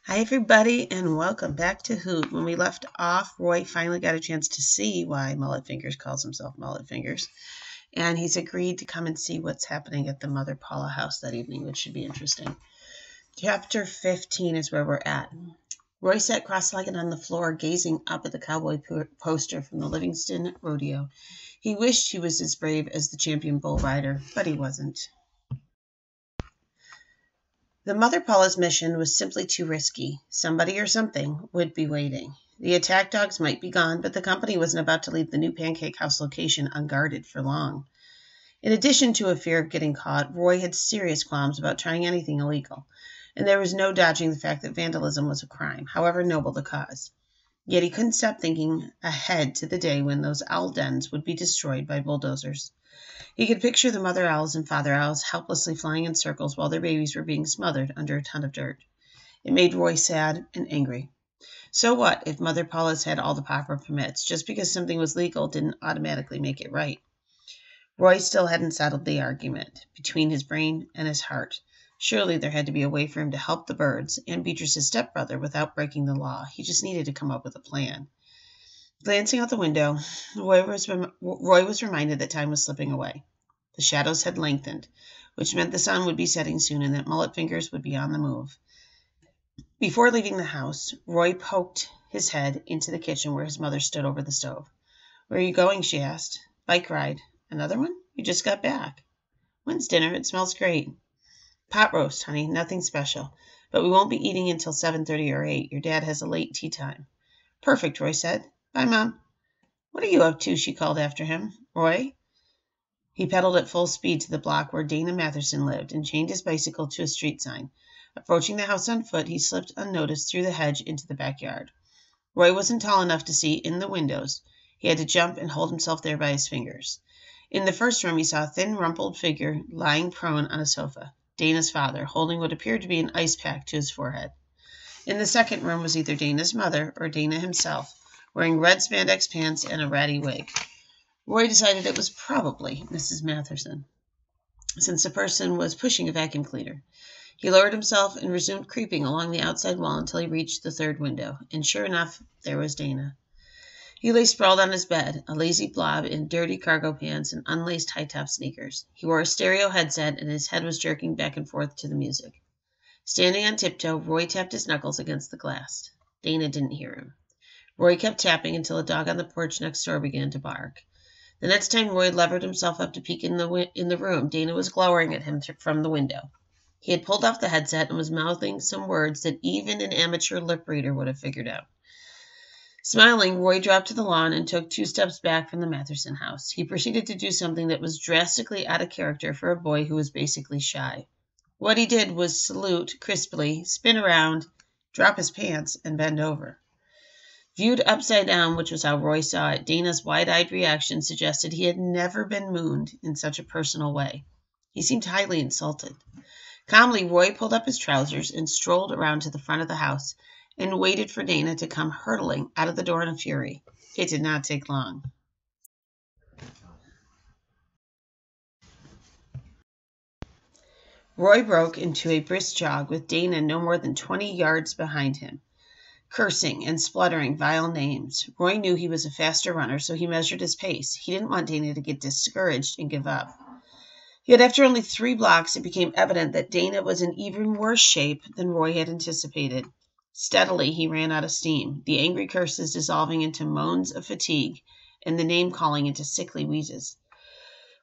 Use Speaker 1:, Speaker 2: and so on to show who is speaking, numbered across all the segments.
Speaker 1: Hi, everybody, and welcome back to Hoot. When we left off, Roy finally got a chance to see why Mullet Fingers calls himself Mullet Fingers, and he's agreed to come and see what's happening at the Mother Paula house that evening, which should be interesting. Chapter 15 is where we're at. Roy sat cross-legged on the floor, gazing up at the cowboy poster from the Livingston Rodeo. He wished he was as brave as the champion bull rider, but he wasn't. The Mother Paula's mission was simply too risky. Somebody or something would be waiting. The attack dogs might be gone, but the company wasn't about to leave the new Pancake House location unguarded for long. In addition to a fear of getting caught, Roy had serious qualms about trying anything illegal, and there was no dodging the fact that vandalism was a crime, however noble the cause. Yet he couldn't stop thinking ahead to the day when those owl dens would be destroyed by bulldozers. He could picture the mother owls and father owls helplessly flying in circles while their babies were being smothered under a ton of dirt. It made Roy sad and angry. So what if Mother Paula's had all the proper permits? Just because something was legal didn't automatically make it right. Roy still hadn't settled the argument between his brain and his heart. Surely there had to be a way for him to help the birds and Beatrice's stepbrother without breaking the law. He just needed to come up with a plan. Glancing out the window, Roy was reminded that time was slipping away. The shadows had lengthened, which meant the sun would be setting soon and that Mullet Fingers would be on the move. Before leaving the house, Roy poked his head into the kitchen where his mother stood over the stove. "Where are you going?" she asked. "Bike ride." "Another one? You just got back." "When's dinner? It smells great." "Pot roast, honey. Nothing special. But we won't be eating until 7:30 or 8. Your dad has a late tea time." "Perfect," Roy said. "Bye, Mom." "What are you up to?" she called after him. "Roy?" He pedaled at full speed to the block where Dana Matherson lived and chained his bicycle to a street sign. Approaching the house on foot, he slipped unnoticed through the hedge into the backyard. Roy wasn't tall enough to see in the windows. He had to jump and hold himself there by his fingers. In the first room, he saw a thin, rumpled figure lying prone on a sofa, Dana's father, holding what appeared to be an ice pack to his forehead. In the second room was either Dana's mother or Dana himself, wearing red spandex pants and a ratty wig. Roy decided it was probably Mrs. Matherson, since the person was pushing a vacuum cleaner. He lowered himself and resumed creeping along the outside wall until he reached the third window, and sure enough, there was Dana. He lay sprawled on his bed, a lazy blob in dirty cargo pants and unlaced high-top sneakers. He wore a stereo headset, and his head was jerking back and forth to the music. Standing on tiptoe, Roy tapped his knuckles against the glass. Dana didn't hear him. Roy kept tapping until a dog on the porch next door began to bark. The next time Roy levered himself up to peek in the room, Dana was glowering at him from the window. He had pulled off the headset and was mouthing some words that even an amateur lip reader would have figured out. Smiling, Roy dropped to the lawn and took 2 steps back from the Matherson house. He proceeded to do something that was drastically out of character for a boy who was basically shy. What he did was salute crisply, spin around, drop his pants, and bend over. Viewed upside down, which was how Roy saw it, Dana's wide-eyed reaction suggested he had never been mooned in such a personal way. He seemed highly insulted. Calmly, Roy pulled up his trousers and strolled around to the front of the house and waited for Dana to come hurtling out of the door in a fury. It did not take long. Roy broke into a brisk jog with Dana no more than 20 yards behind him, cursing and spluttering vile names. Roy knew he was a faster runner, so he measured his pace. He didn't want Dana to get discouraged and give up. Yet after only 3 blocks, it became evident that Dana was in even worse shape than Roy had anticipated. Steadily, he ran out of steam, the angry curses dissolving into moans of fatigue and the name-calling into sickly wheezes.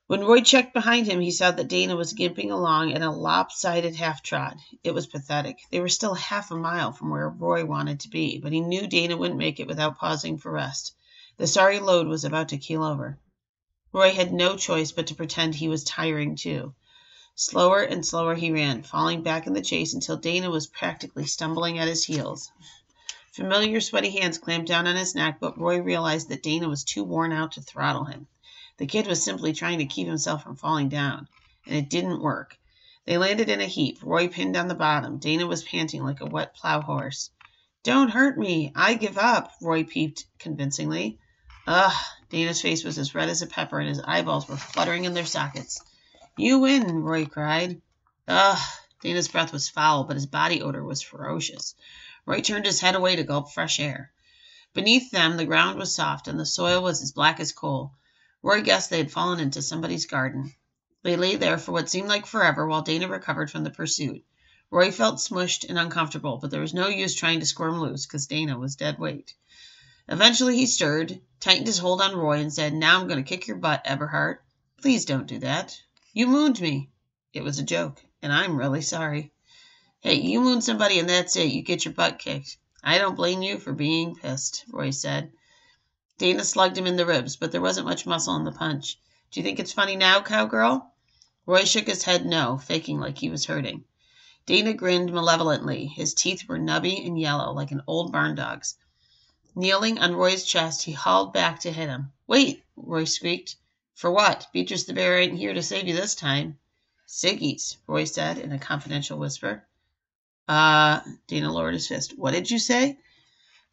Speaker 1: When Roy checked behind him, he saw that Dana was gimping along in a lopsided half-trot. It was pathetic. They were still half a mile from where Roy wanted to be, but he knew Dana wouldn't make it without pausing for rest. The sorry load was about to keel over. Roy had no choice but to pretend he was tiring too. Slower and slower he ran, falling back in the chase until Dana was practically stumbling at his heels. Familiar sweaty hands clamped down on his neck, but Roy realized that Dana was too worn out to throttle him. The kid was simply trying to keep himself from falling down, and it didn't work. They landed in a heap, Roy pinned on the bottom. Dana was panting like a wet plow horse. "Don't hurt me. I give up," Roy peeped convincingly. Ugh! Dana's face was as red as a pepper, and his eyeballs were fluttering in their sockets. "You win," Roy cried. Ugh! Dana's breath was foul, but his body odor was ferocious. Roy turned his head away to gulp fresh air. Beneath them, the ground was soft, and the soil was as black as coal. Roy guessed they had fallen into somebody's garden. They lay there for what seemed like forever while Dana recovered from the pursuit. Roy felt smushed and uncomfortable, but there was no use trying to squirm loose, because Dana was dead weight. Eventually he stirred, tightened his hold on Roy, and said, "Now I'm going to kick your butt, Eberhard. Please don't do that. You mooned me." It was a joke, and I'm really sorry. Hey, you moon somebody and that's it. You get your butt kicked. I don't blame you for being pissed, Roy said. Dana slugged him in the ribs, but there wasn't much muscle in the punch. Do you think it's funny now, cowgirl? Roy shook his head no, faking like he was hurting. Dana grinned malevolently. His teeth were nubby and yellow, like an old barn dog's. Kneeling on Roy's chest, he hauled back to hit him. "Wait," Roy squeaked. "For what? Beatrice the Bear ain't here to save you this time." "Ciggies," Roy said in a confidential whisper. Dana lowered his fist. "What did you say?"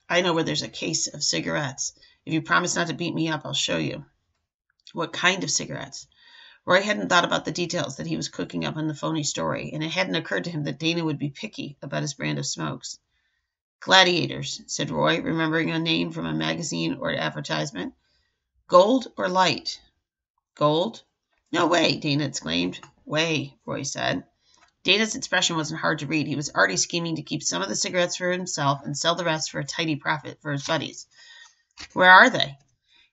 Speaker 1: "I know where there's a case of cigarettes. If you promise not to beat me up, I'll show you." "What kind of cigarettes?" Roy hadn't thought about the details that he was cooking up in the phony story, and it hadn't occurred to him that Dana would be picky about his brand of smokes. "Gladiators," said Roy, remembering a name from a magazine or advertisement. "Gold or light?" "Gold." "No way," Dana exclaimed. "Way," Roy said. Dana's expression wasn't hard to read. He was already scheming to keep some of the cigarettes for himself and sell the rest for a tidy profit for his buddies. "Where are they?"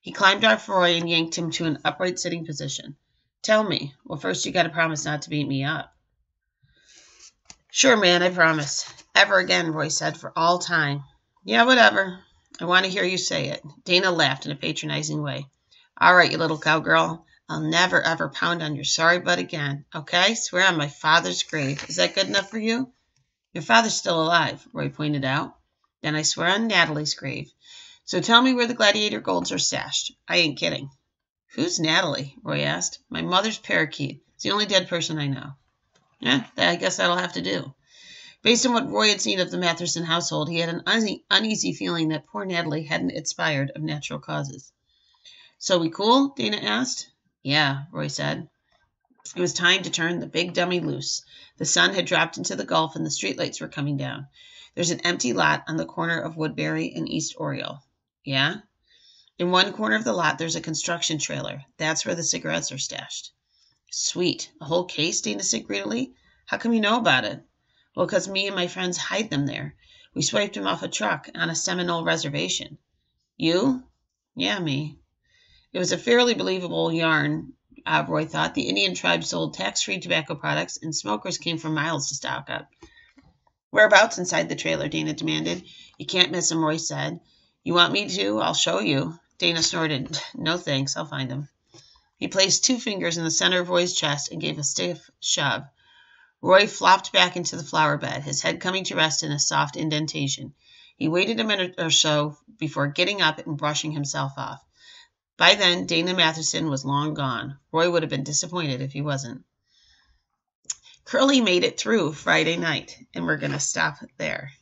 Speaker 1: He climbed off Roy and yanked him to an upright sitting position. "Tell me. Well, first you got to promise not to beat me up." "Sure, man, I promise." "Ever again," Roy said, "for all time." "Yeah, whatever. I want to hear you say it." Dana laughed in a patronizing way. "All right, you little cowgirl. I'll never, ever pound on your sorry butt again. Okay? Swear on my father's grave. Is that good enough for you?" "Your father's still alive," Roy pointed out. "Then I swear on Natalie's grave. So tell me where the gladiator golds are stashed. I ain't kidding." "Who's Natalie?" Roy asked. "My mother's parakeet. It's the only dead person I know." I guess that'll have to do." Based on what Roy had seen of the Matherson household, he had an uneasy feeling that poor Natalie hadn't expired of natural causes. "So we cool?" Dana asked. "Yeah," Roy said. It was time to turn the big dummy loose. The sun had dropped into the Gulf and the streetlights were coming down. "There's an empty lot on the corner of Woodbury and East Oriole." "Yeah?" "In one corner of the lot, there's a construction trailer. That's where the cigarettes are stashed." "Sweet. A whole case?" Dana said greedily. "How come you know about it?" "Well, 'cause me and my friends hide them there. We swiped them off a truck on a Seminole reservation." "You?" "Yeah, me." It was a fairly believable yarn, Roy thought. The Indian tribe sold tax-free tobacco products, and smokers came for miles to stock up. "Whereabouts inside the trailer?" Dana demanded. "You can't miss them," Roy said. "You want me to? I'll show you." Dana snorted. "No thanks, I'll find them." He placed 2 fingers in the center of Roy's chest and gave a stiff shove. Roy flopped back into the flower bed, his head coming to rest in a soft indentation. He waited a minute or so before getting up and brushing himself off. By then, Dana Matheson was long gone. Roy would have been disappointed if he wasn't. Curly made it through Friday night, and we're going to stop there.